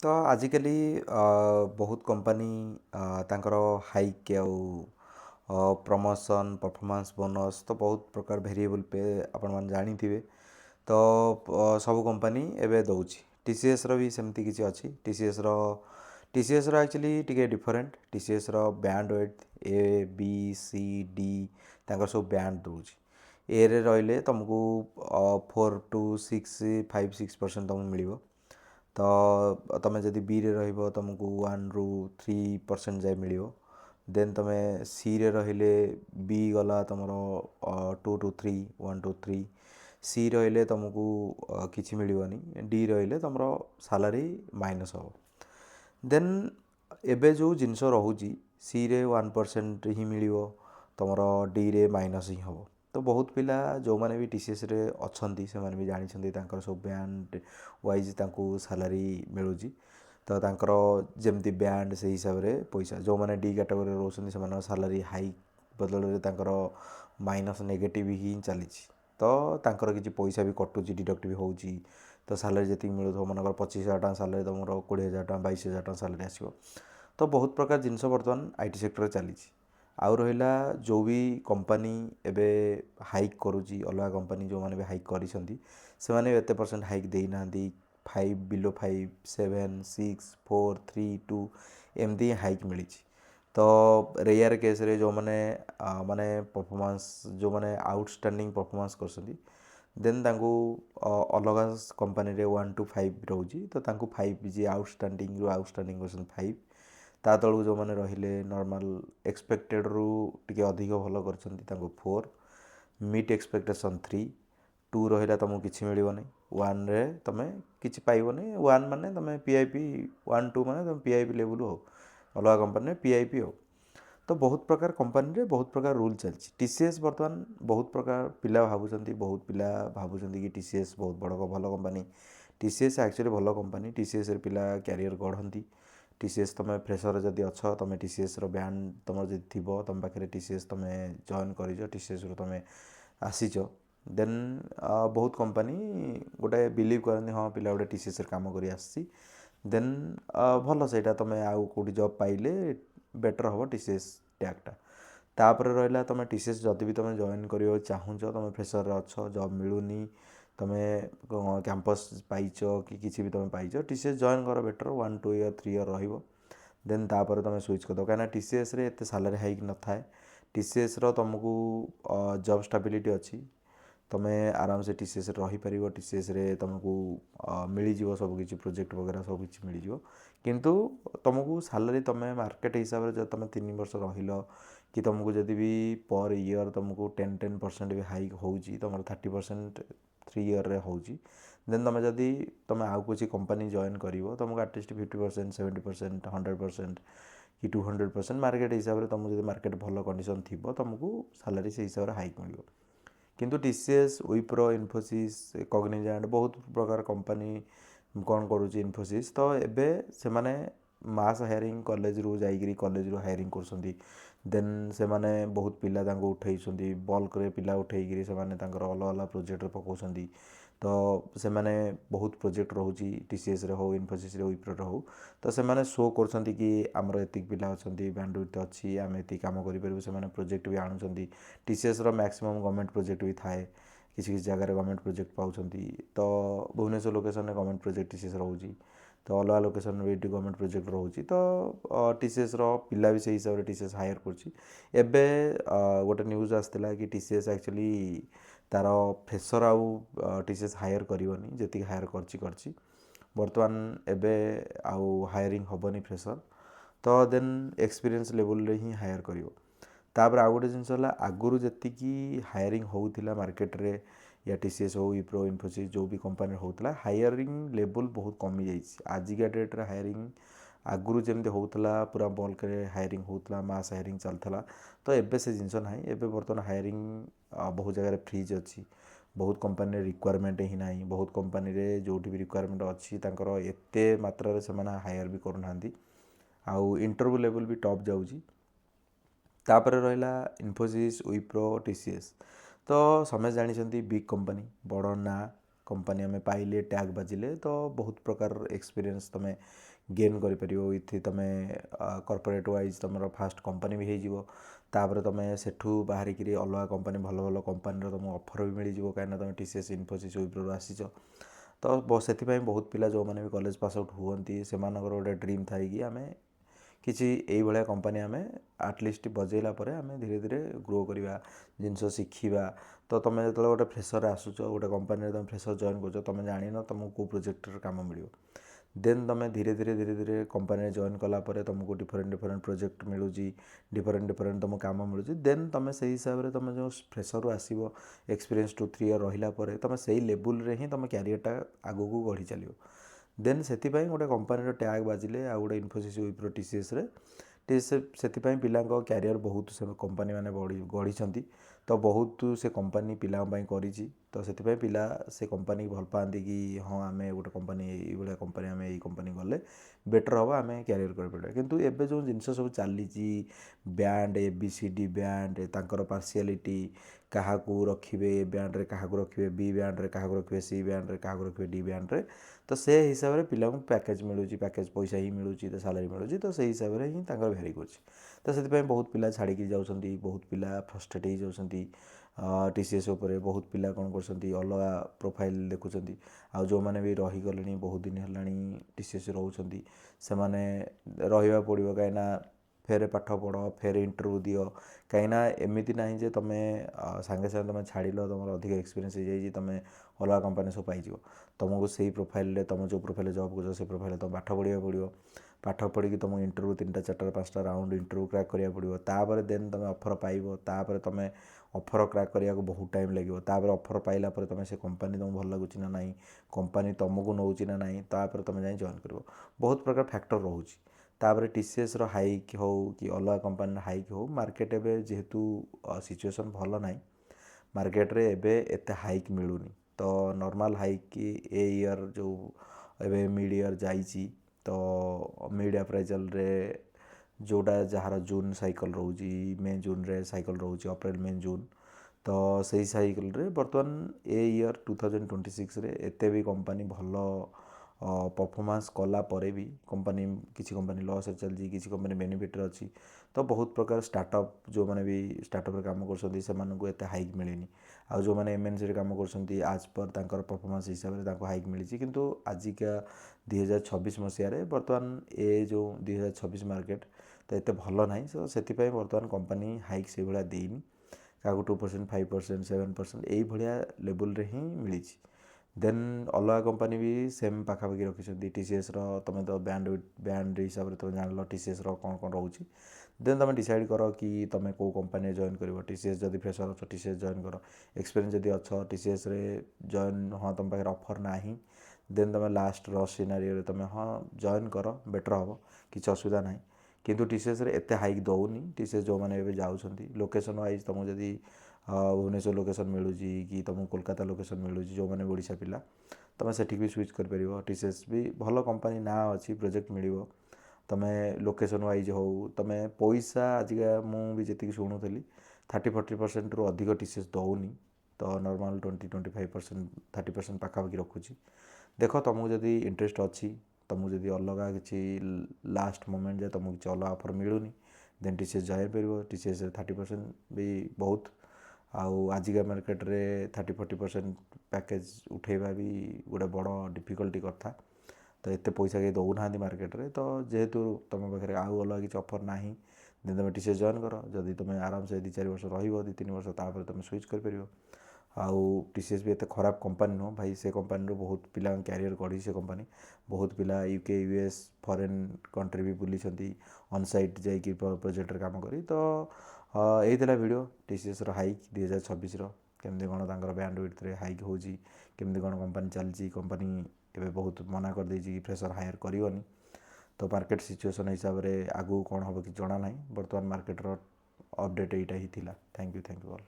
ତ ଆଜିକାଲି ବହୁତ କମ୍ପାନୀ ତାଙ୍କର ହାଇକ୍ ଆଉ ପ୍ରମୋସନ୍ ପରଫର୍ମାନ୍ସ ବୋନସ୍ ତ ବହୁତ ପ୍ରକାର ଭେରିଏବଲ୍ ପେ ଆପଣମାନେ ଜାଣିଥିବେ। ତ ସବୁ କମ୍ପାନୀ ଏବେ ଦେଉଛି। TCSର ବି ସେମିତି କିଛି ଅଛି। TCSର ଆକ୍ଚୁଆଲି ଟିକେ ଡିଫରେଣ୍ଟ। TCSର band weight A B C D ତାଙ୍କର ସବୁ ବ୍ୟାଣ୍ଡ ଦେଉଛି। ଏରେ ରହିଲେ ତୁମକୁ 4 to 6 5 6% ତୁମକୁ ମିଳିବ। ତ ତୁମେ ଯଦି ବିରେ ରହିବ ତୁମକୁ 1 ରୁ 3% ଯାଏ ମିଳିବ। ଦେନ୍ ତୁମେ ସିରେ ରହିଲେ ବି ଗଲା ତୁମର 2 to 3 1 to 3। ସି ରହିଲେ ତୁମକୁ କିଛି ମିଳିବନି। ଡି ରହିଲେ ତୁମର ସାଲାରୀ ମାଇନସ୍ ହେବ। ଦେନ୍ ଏବେ ଯେଉଁ ଜିନିଷ ରହୁଛି ସିରେ 1% ହିଁ ମିଳିବ, ତୁମର ଡିରେ ମାଇନସ୍ ହିଁ ହେବ। ତ ବହୁତ ପିଲା ଯେଉଁମାନେ ବି TCSରେ ଅଛନ୍ତି ସେମାନେ ବି ଜାଣିଛନ୍ତି ତାଙ୍କର ସବୁ ବ୍ୟାଣ୍ଡ ୱାଇଜ୍ ତାଙ୍କୁ ସାଲାରୀ ମିଳୁଛି। ତ ତାଙ୍କର ଯେମିତି ବ୍ୟାଣ୍ଡ ସେଇ ହିସାବରେ ପଇସା, ଯେଉଁମାନେ ଡି କ୍ୟାଟାଗୋରୀରେ ରହୁଛନ୍ତି ସେମାନଙ୍କ ସାଲାରୀ ହାଇକ୍ ବଦଳରେ ତାଙ୍କର ମାଇନସ୍ ନେଗେଟିଭ୍ ହିଁ ଚାଲିଛି। ତ ତାଙ୍କର କିଛି ପଇସା ବି କଟୁଛି, ଡିଡକ୍ଟ ବି ହେଉଛି। ତ ସାଲାରୀ ଯେତିକି ମିଳୁଥିବ, ମନେକର 25,000 ଟଙ୍କା ସାଲାରୀ, ତୁମର 20,000 ଟଙ୍କା 22,000 ଟଙ୍କା ସାଲାରୀ ଆସିବ। ତ ବହୁତ ପ୍ରକାର ଜିନିଷ ବର୍ତ୍ତମାନ IT ସେକ୍ଟରରେ ଚାଲିଛି। ଆଉ ରହିଲା ଯେଉଁ ବି କମ୍ପାନୀ ଏବେ ହାଇକ୍ କରୁଛି, ଅଲଗା କମ୍ପାନୀ ଯେଉଁମାନେ ବି ହାଇକ୍ କରିଛନ୍ତି ସେମାନେ ଏତେ ପରସେଣ୍ଟ ହାଇକ୍ ଦେଇନାହାନ୍ତି। 5 ବିଲୋ 5 7 6 4 3 2 ଏମିତି ହାଇକ୍ ମିଳିଛି। ତ ରେୟାର କେସ୍ରେ ଯେଉଁମାନେ ମାନେ ପରଫର୍ମାନ୍ସ, ଯେଉଁମାନେ ଆଉଟଷ୍ଟାଣ୍ଡିଂ ପରଫର୍ମାନ୍ସ କରୁଛନ୍ତି, ଦେନ୍ ତାଙ୍କୁ ଅଲଗା କମ୍ପାନୀରେ 1 to 5 ରହୁଛି। ତ ତାଙ୍କୁ 5, ଯିଏ ଆଉଟଷ୍ଟାଣ୍ଡିଂରୁ ଆଉଟଷ୍ଟାଣ୍ଡିଂ କରୁଛନ୍ତି 5, ତା ତଳକୁ ଯେଉଁମାନେ ରହିଲେ ନର୍ମାଲ୍ ଏକ୍ସପେକ୍ଟେଡ଼ରୁ ଟିକେ ଅଧିକ ଭଲ କରିଛନ୍ତି ତାଙ୍କୁ 4, ମିଟ୍ ଏକ୍ସପେକ୍ଟେସନ୍ 3, 2 ରହିଲା ତୁମକୁ କିଛି ମିଳିବନି, 1ରେ ତୁମେ କିଛି ପାଇବନି। 1 ମାନେ ତୁମେ PIP, 1 2 ମାନେ ତୁମେ PIP ଲେବୁଲ୍ ହଉ, ଅଲଗା କମ୍ପାନୀରେ PIP ହଉ। ତ ବହୁତ ପ୍ରକାର କମ୍ପାନୀରେ ବହୁତ ପ୍ରକାର ରୁଲ୍ ଚାଲିଛି। TCS ବର୍ତ୍ତମାନ ବହୁତ ପ୍ରକାର ପିଲା ଭାବୁଛନ୍ତି କି TCS ବହୁତ ଭଲ କମ୍ପାନୀ। TCS ଆକ୍ଚୁଆଲି ଭଲ କମ୍ପାନୀ। TCSରେ ପିଲା କ୍ୟାରିୟର ଗଢ଼ନ୍ତି। TCS ତୁମେ ଫ୍ରେଶର ଯଦି ଅଛ, ତୁମେ TCSର ବ୍ୟାଣ୍ଡ ତୁମର ଯଦି ଥିବ, ତୁମ ପାଖରେ TCS ତୁମେ ଜଏନ୍ କରିଛ, TCSରୁ ତୁମେ ଆସିଛ, ଦେନ୍ ବହୁତ କମ୍ପାନୀ ଗୋଟେ ବିଲିଭ୍ କରନ୍ତି, ହଁ ପିଲା ଗୋଟେ TCSରେ କାମ କରି ଆସିଛି, ଦେନ୍ ଭଲ ସେଇଟା ତୁମେ ଆଉ କେଉଁଠି ଜବ୍ ପାଇଲେ ବେଟର୍ ହେବ TCS ଟ୍ୟାଗ୍ଟା। ତାପରେ ରହିଲା ତୁମେ TCS ଯଦି ବି ତୁମେ ଜଏନ୍ କରିବାକୁ ଚାହୁଁଛ, ତୁମେ ଫ୍ରେଶରରେ ଅଛ, ଜବ୍ ମିଳୁନି, ତୁମେ କ୍ୟାମ୍ପସ୍ ପାଇଛ କି କିଛି ବି ତୁମେ ପାଇଛ, TCS ଜଏନ୍ କର ବେଟର୍। 1 2 ଇୟର୍ 3 ଇୟର୍ ରହିବ। ଦେନ୍ ତାପରେ ତୁମେ ସୁଇଚ୍ କରିଦେବ, କାହିଁକିନା TCSରେ ଏତେ ସାଲାରୀ ହାଇକ୍ ନଥାଏ। TCSର ତୁମକୁ ଜବ୍ ଷ୍ଟାବିଲିଟି ଅଛି। ତୁମେ ଆରାମସେ TCSରେ ରହିପାରିବ। TCSରେ ତୁମକୁ ମିଳିଯିବ ସବୁକିଛି, ପ୍ରୋଜେକ୍ଟ ବଗେରା ସବୁକିଛି ମିଳିଯିବ। କିନ୍ତୁ ତୁମକୁ ସାଲାରୀ ତୁମେ ମାର୍କେଟ ହିସାବରେ ଯଦି ତୁମେ 3 ବର୍ଷ ରହିଲ, କି ତୁମକୁ ଯଦି ବି ପର୍ ଇୟର୍ ତୁମକୁ 10% ବି ହାଇକ୍ ହେଉଛି, ତୁମର 30% 3 ଇୟର୍ରେ ହେଉଛି, ଦେନ୍ ତୁମେ ଆଉ କିଛି କମ୍ପାନୀ ଜଏନ୍ କରିବ, ତୁମକୁ ଆଟଲିଷ୍ଟ 50% 70% 100% କି 200% ମାର୍କେଟ ହିସାବରେ, ତୁମକୁ ଯଦି ମାର୍କେଟ ଭଲ କଣ୍ଡିସନ୍ ଥିବ, ତୁମକୁ ସାଲାରୀ ସେଇ ହିସାବରେ ହାଇକ୍ ମିଳିବ। କିନ୍ତୁ TCS, ୱିପ୍ରୋ, ଇନଫୋସିସ୍, କଗ୍ନିଜାଣ୍ଟ ବହୁତ ପ୍ରକାର କମ୍ପାନୀ କ'ଣ କରୁଛି ଇନଫୋସିସ୍, ତ ଏବେ ସେମାନେ ମାସ୍ ହାୟରିଂ କଲେଜରୁ ହାୟରିଂ କରୁଛନ୍ତି। ଦେନ୍ ସେମାନେ ବହୁତ ପିଲା ତାଙ୍କୁ ଉଠେଇଛନ୍ତି, ବଲ୍କରେ ପିଲା ଉଠେଇକିରି ସେମାନେ ତାଙ୍କର ଅଲଗା ଅଲଗା ପ୍ରୋଜେକ୍ଟରେ ପକାଉଛନ୍ତି। ତ ସେମାନେ ବହୁତ ପ୍ରୋଜେକ୍ଟ ରହୁଛି TCSରେ ହେଉ, ଇନଫୋସିସ୍ରେ, ୱିପ୍ରୋରେ ହେଉ। ତ ସେମାନେ ଶୋ କରୁଛନ୍ତି କି ଆମର ଏତିକି ପିଲା ଅଛନ୍ତି, ବ୍ୟାଣ୍ଡୱିଡ୍ଥ ଅଛି, ଆମେ ଏତିକି କାମ କରିପାରିବୁ। ସେମାନେ ପ୍ରୋଜେକ୍ଟ ବି ଆଣୁଛନ୍ତି। TCSର ମ୍ୟାକ୍ସିମମ୍ ଗଭର୍ଣ୍ଣମେଣ୍ଟ ପ୍ରୋଜେକ୍ଟ ବି ଥାଏ। କିଛି କିଛି ଜାଗାରେ ଗଭର୍ଣ୍ଣମେଣ୍ଟ ପ୍ରୋଜେକ୍ଟ ପାଉଛନ୍ତି। ତ ଭୁବନେଶ୍ୱର ଲୋକେସନରେ ଗଭର୍ଣ୍ଣମେଣ୍ଟ ପ୍ରୋଜେକ୍ଟ TCS ରହୁଛି। ତ ଅଲଗା ଲୋକେସନରେ ବି ଏଠି ଗଭର୍ଣ୍ଣମେଣ୍ଟ ପ୍ରୋଜେକ୍ଟ ରହୁଛି। ତ TCSର ପିଲା ବି ସେଇ ହିସାବରେ TCS ହାୟର କରୁଛି। ଏବେ ଗୋଟେ ନ୍ୟୁଜ୍ ଆସିଥିଲା କି TCS ଆକ୍ଚୁଆଲି ତା'ର ଫ୍ରେଶର ଆଉ TCS ହାୟର କରିବନି, ଯେତିକି ହାୟର କରିଛି। ବର୍ତ୍ତମାନ ଏବେ ଆଉ ହାୟରିଂ ହେବନି ଫ୍ରେଶର। ତ ଦେନ୍ ଏକ୍ସପିରିଏନ୍ସ ଲେବୁଲ୍ରେ ହିଁ ହାୟର କରିବ। ତାପରେ ଆଉ ଗୋଟେ ଜିନିଷ ହେଲା, ଆଗରୁ ଯେତିକି ହାୟରିଂ ହେଉଥିଲା ମାର୍କେଟରେ, ୟା TCS ହେଉ, ୱିପ୍ରୋ, ଇନଫୋସିସ୍ ଯେଉଁ ବି କମ୍ପାନୀରେ ହେଉଥିଲା, ହାୟରିଂ ଲେବୁଲ୍ ବହୁତ କମିଯାଇଛି। ଆଜିକା ଡେଟ୍ରେ ହାୟରିଂ ଆଗରୁ ଯେମିତି ହେଉଥିଲା, ପୁରା ବଲ୍କରେ ହାୟରିଂ ହେଉଥିଲା, ମାସ୍ ହାୟରିଂ ଚାଲିଥିଲା, ତ ଏବେ ସେ ଜିନିଷ ନାହିଁ। ଏବେ ବର୍ତ୍ତମାନ ହାୟରିଂ ବହୁତ ଜାଗାରେ ଫ୍ରିଜ୍ ଅଛି। ବହୁତ କମ୍ପାନୀରେ ରିକ୍ୱାରମେଣ୍ଟ ହିଁ ନାହିଁ। ବହୁତ କମ୍ପାନୀରେ ଯେଉଁଠି ବି ରିକ୍ୱାରମେଣ୍ଟ ଅଛି, ତାଙ୍କର ଏତେ ମାତ୍ରାରେ ସେମାନେ ହାୟର ବି କରୁନାହାନ୍ତି। ଆଉ ଇଣ୍ଟରଭ୍ୟୁ ଲେବୁଲ୍ ବି ଟପ୍ ଯାଉଛି। ତାପରେ ରହିଲା ଇନଫୋସିସ୍, ୱିପ୍ରୋ, TCS। ତ ସମସ୍ତେ ଜାଣିଛନ୍ତି ବିଗ୍ କମ୍ପାନୀ, ବଡ଼ ନାଁ, कंपनी आम पाइले टैग बाजिले तो बहुत प्रकार एक्सपीरियंस तुम गेन कर विथ तुम कॉर्पोरेट वाइज तुम फास्ट कंपनी भी होपर तुम सेठू बाहरिक अलग कंपनी भल भल कंपनी तुम ऑफर भी मिल जाव कहीं तुम टीसीएस इन्फोसिस विप्रो आसीच तो से बहुत पिला जो मैंने भी कॉलेज पास आउट हुए से गोटे ड्रीम थाई कि आम किसी ये कंपनी आम आटलिस्ट बजेला आम धीरे धीरे ग्रो करवा जिनस शिखा तो तुम जो गोटे फ्रेशर आसुच गोटे कंपनी तुम फ्रेशर जॉइन कर तुम जान तुमको कौ प्रोजेक्ट काम मिल देन तुम धीरे धीरे कंपनी जॉइन कलापर तुमको डिफरेंट डिफरेंट प्रोजेक्ट मिलूँ डिफरेंट डिफरेंट तुम काम मिलूँ देन तुम से हिसाब से तुम जो फ्रेशर आसो एक्सपीरियंस 2-3 ईयर रहा तुम से लेवल रे ही तुम क्यारियरटा आगू को गढ़ी चलो देन से गोटे कंपनी टैग बाजिले आ गए इन्फोसिस विप्रो टीसीएस से पिला क्यारियर बहुत से कंपनी मैंने गढ़ी तो बहुत से कंपनी पिला करी तो से पिला से कंपनी भल पाती कि हाँ आम गोटे कंपनी ये कंपनी आम यही कंपनी गले बेटर हम आम क्यारियर कर किंतु एबे जो जिनस सब चली बैंड ABCD बैंड तांकर पार्शियलिटी क्या रखिए ए बैंड रे क्या रखिए बी बैंड रे क्या रखिए सी बैंड रे क्या रखिए डी बैंड रे तो से हिसाब से पिला पैकेज मिलूँ पैकेज पैसा ही मिलूँ तो सैलरी मिलूँ तो से हिसाब से ही भेरी कर तो से बहुत पिला छाड़ी जाऊँगी बहुत पिला फ्रस्ट्रेट हो जाती टीसीएस उपर बहुत पिला कौन कर अलग प्रोफाइल देखुं आउ जो मैंने भी रहीगले बहुत दिन है टीसीएस रोचे से रहा पड़ो कहीं फेर पाठ पढ़ फेर इंटरव्यू दियो कहीं एमती ना जे तुम सांगे सांगे तुम छाड़ तुम अधिक एक्सपीरियंस हो जाए तुम अलग कंपनी सब पाई तुमको से प्रोफाइल तुम जो प्रोफाइल जॉब कर से प्रोफाइल तुम पाठ पढ़ा पड़ो पाठ पढ़ी तुमको इंटरव्यू 3-4-5टा राउंड इंटरव्यू क्रैक करा पड़ो तापर देन तुम ऑफर पाइब तापर तुम ऑफर क्रैक करने को बहुत टाइम लगे तापर ऑफर पाइला तुम से कंपनी तुमको भल लगुच ना ना कंपनी तुमको नौच ना ना तापर तुम जाए जॉइन कर बहुत प्रकार फैक्टर रोचे तापर टीसीएस हाइक हो कि अलग कंपनी हाइक हो मार्केट एवं जेहेतु सिचुएसन भल ना मार्केट रे एबे एते हाइक मिलूनी तो नॉर्मल हाइक कि ए ईयर जो एबे मिड ईयर जाइए तो मिड अप्राइजल रे जोड़ा जार जून साइकिल रोची मे जून रे साइकिल रोची अप्रैल मे जून तो सही साइकिल रे बर्तमान ए ईयर 2026 रे एते भी कंपनी भल परफॉर्मेंस कला परे भी कंपनी किसी कंपनी लॉस चलती किसी कंपनी बेनिफिट अच्छी तो बहुत प्रकार स्टार्टअप जो मैंने भी स्टार्टअप काम कर हाइक मिलेनी आ जो मैंने एमएनसी काम कर आज पर तांकर परफॉर्मेंस हिसाब से हाइक मिली किंतु आजिका 2026 मसीह बर्तमान ए जो 2026 मार्केट तो ये भल ना तो से बर्तमान कंपनी हाइक से भाया देनी क्या 2% 5% 7% यही भाया लेवल रे ही मिली देन अलग कंपनी भी सेम पाखापाखि रखी टीसीएस तुम तो बैंड हिसाब से तुम जान टीसीएस कौन कौन रोचे देन तुम डिसाइड कर कि तुम कौ कंपनी जॉइन कर टीसीएस जब फ्रेशर अच्छ टीसीएस जॉइन कर एक्सपीरियंस जब अच्छ टीसीएस जॉइन हाँ तुम पाखे ऑफर ना देन तुम लास्ट रश सिनारियो तुम हाँ जॉइन कर बेटर हम किसी असुविधा ना किंतु टीसीएस एत हाइक दौनी टीसीएस जो मैंने जाऊँगी लोकेशन वाइज तुमको जदि भुवनेश्वर लोकेशन मिलूँ कि तुमको कोलकाता लोकेशन मिलूँ जो मैंने ओडिशा पिला तुम से भी स्विच कर टीसीएस भी भल कंपनी ना अच्छी प्रोजेक्ट मिल तुम लोकेशन वाइज हो तुम पैसा आजिका मुझे जी शुणुली 30-40% रु अधिक टीसीएस दौनी तो नॉर्मल 20-25% 30% पाखापाखि रखुची देख तुमको जदि इंटरेस्ट अच्छी तुमको जदि अलग किसी लास्ट मोमेंट जाए तुमको किसी अलग ऑफर मिलूनी देन टीसीएस जाए पार टीसीएस 30% भी बहुत आउ आजिका मार्केट रे 30-40% पैकेज उठेबा भी गोटे बड़ डिफिकल्टी कथा तो एत पैसा कहीं दौना मार्केट रे तो जेहेतु तुम पाखे आउ अलग किसी ऑफर ना देन तुम टीसीएस जॉइन कर जदि तुम आराम से 2-4 वर्ष रही 2-3 वर्ष तापर तुम स्विच कर आउ टीसीएस भी एत खराब कंपनी नुह भाई से कंपनी बहुत पिला क्यारियर गढ़ी से कंपनी बहुत पिला यूके यूएस फॉरेन कंट्री भी बुली ऑनसाइट जाकि प्रोजेक्ट काम करी तो यही वीडियो टीसीएस हाइक 2026 केमती कौन तांकर बैंडविड्थ रे हाइक होची केमती कौन कंपनी चलती कंपनी एवं बहुत मना कर देछि कि फ्रेशर हायर करनी तो मार्केट सिचुएशन हिसाब से आगू कौन हम कि जना ना बर्तमान मार्केटर अपडेट यहीटा ही थिला थैंक यू ऑल।